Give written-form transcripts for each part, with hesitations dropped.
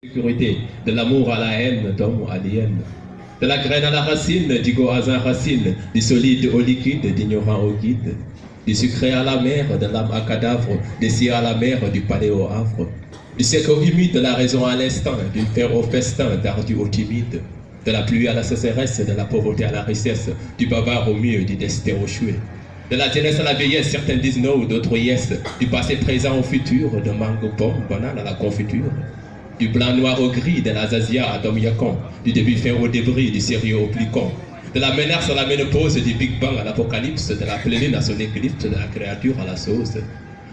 sécurité, de l'amour à la haine, d'homme à l'hyène. De la graine à la racine, du goasin racine, du solide au liquide, d'ignorant au guide. Du sucré à la mer, de l'âme à cadavre, des cieux à la mer, du palais au havre. Du sec au humide, de la raison à l'instinct, du fer au festin, d'ardu au timide. De la pluie à la sécheresse, de la pauvreté à la richesse, du bavard au mieux, du destin au chouet. De la jeunesse à la vieillesse, certains disent no, d'autres yes. Du passé présent au futur, de mangue pomme, banane à la confiture. Du blanc noir au gris, de l'Azazia à Dom Yakon. Du début fin au débris, du sérieux au plus con. De la ménarce à la ménopause, du Big Bang à l'apocalypse, de la plénine à son éclipse, de la créature à la sauce.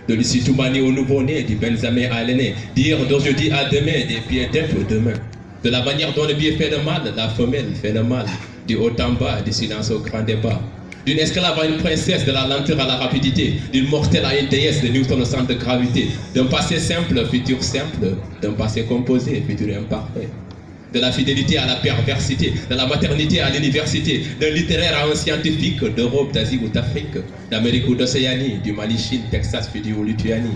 De l'issue Toumani au nouveau-né, du Benjamin à l'aîné, d'hier d'aujourd'hui à demain, des pieds d'être demain. De la manière dont le bien fait le mal, la femelle fait le mal, du haut en bas, du silence au grand débat. D'une esclave à une princesse, de la lenteur à la rapidité, d'une mortelle à une déesse, de Newton au centre de gravité, d'un passé simple, futur simple, d'un passé composé, futur imparfait. De la fidélité à la perversité, de la maternité à l'université, d'un littéraire à un scientifique, d'Europe, d'Asie ou d'Afrique, d'Amérique ou d'Océanie, du Mali, Chine, Texas, Fidji ou Lituanie.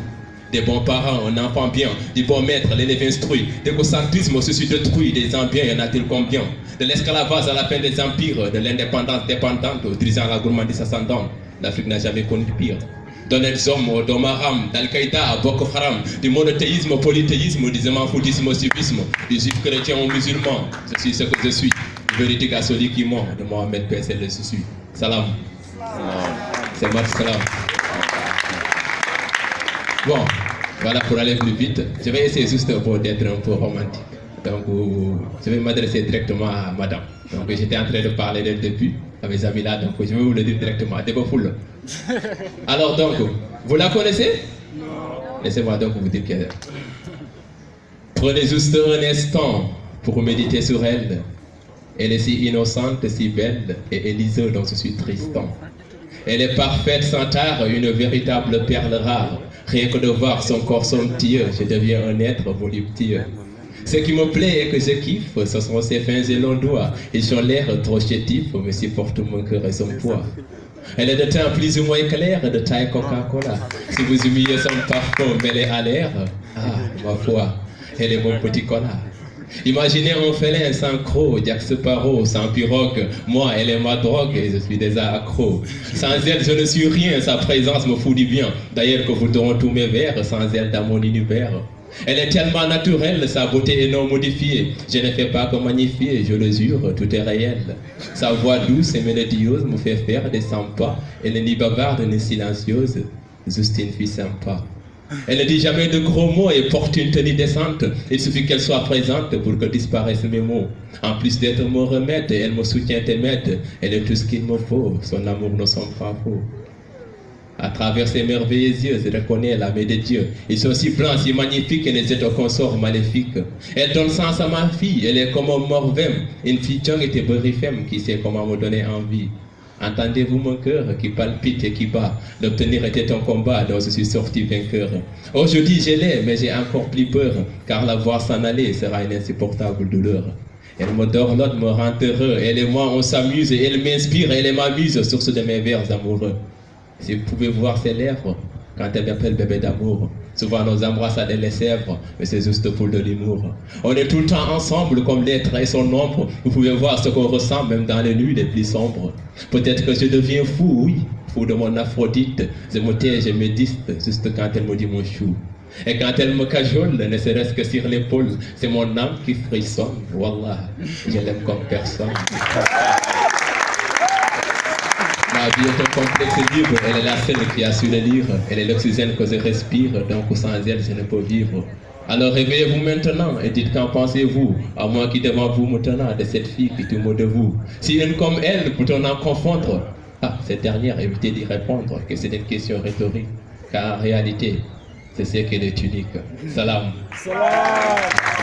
Des bons parents, un enfant bien, du bon maître, l'élève instruit, d'égocentrisme au souci d'autrui, des ambiens, y en a-t-il combien? De l'esclavage à la fin des empires, de l'indépendance dépendante au dirigeant à la gourmandise ascendante, l'Afrique n'a jamais connu pire. D'honnêtes hommes au Domaram, d'Al-Qaïda à Boko Haram, du monothéisme au polythéisme, du zémaphoudisme au civisme, du juif chrétien au musulman, je suis ce que je suis, du véridique à celui qui ment, de Mohamed Pessel je suis. Salam. C'est moi, salam. Bon, voilà, pour aller plus vite, je vais essayer juste d'être un peu romantique. Donc, je vais m'adresser directement à madame. Donc, j'étais en train de parler dès le début avec Zamila, donc je vais vous le dire directement. Débofoul. Alors, donc, vous la connaissez? Non. Laissez-moi donc vous dire qu'elle. Prenez juste un instant pour méditer sur elle. Elle est si innocente, si belle, et Élise, dont je suis tristant. Elle est parfaite sans tard, une véritable perle rare. Rien que de voir son corps somptueux, je deviens un être voluptueux. Ce qui me plaît et que je kiffe, ce sont ses fins et longs doigts. Ils ont l'air trop chétifs, mais supportent mon cœur et son poids. Elle est de teint plus ou moins clair, de taille Coca-Cola. Si vous humiliez son parfum mêlé à l'air, ah, ma foi, elle est mon petit cola. Imaginez un félin sans croc, Jack Sparrow, sans pirogue. Moi, elle est ma drogue et je suis déjà accro. Sans elle, je ne suis rien, sa présence me fout du bien. D'ailleurs, que vous aurez tous mes vers, sans elle dans mon univers. Elle est tellement naturelle, sa beauté est non modifiée. Je ne fais pas que magnifier, je le jure, tout est réel. Sa voix douce et mélodieuse me fait faire des 100 pas. Elle n'est ni bavarde ni silencieuse, juste une fille sympa. Elle ne dit jamais de gros mots et porte une tenue décente. Il suffit qu'elle soit présente pour que disparaissent mes mots. En plus d'être mon remède, elle me soutient et m'aide. Elle est tout ce qu'il me faut, son amour ne sont pas faux. À travers ses merveilleux yeux, je reconnais l'âme de Dieu. Ils sont si blancs, si magnifiques, et les êtres consort maléfiques. Elle donne sens à ma fille, elle est comme un morvem. Une fille jongue et borifem qui sait comment me donner envie. Entendez-vous mon cœur qui palpite et qui bat? L'obtenir était un combat dont je suis sorti vainqueur. Aujourd'hui je l'ai, mais j'ai encore plus peur, car la voir s'en aller sera une insupportable douleur. Elle me dorlote, me rend heureux. Elle et moi on s'amuse, et elle m'inspire, elle m'amuse, source de mes vers amoureux. Si vous pouvez voir ses lèvres, quand elle m'appelle bébé d'amour, souvent nos embrassades et les sèvres, mais c'est juste pour de l'humour. On est tout le temps ensemble comme l'être et son ombre. Vous pouvez voir ce qu'on ressent même dans les nuits les plus sombres. Peut-être que je deviens fou, oui, fou de mon Aphrodite. Je me tais, je médite, juste quand elle me dit mon chou. Et quand elle me cajole, ne serait-ce que sur l'épaule, c'est mon âme qui frissonne. Wallah, je l'aime comme personne. Ma vie est un complexe livre, elle est la seule qui a su le lire. Elle est l'oxygène que je respire, donc sans elle je ne peux vivre. Alors réveillez-vous maintenant et dites qu'en pensez-vous, à moi qui devant vous me tenant de cette fille qui tout de vous. Si une comme elle peut-on en confondre? Ah, cette dernière, évitez d'y répondre, que c'est une question rhétorique, car en réalité, c'est ce qu'elle est unique. Salam. Salam.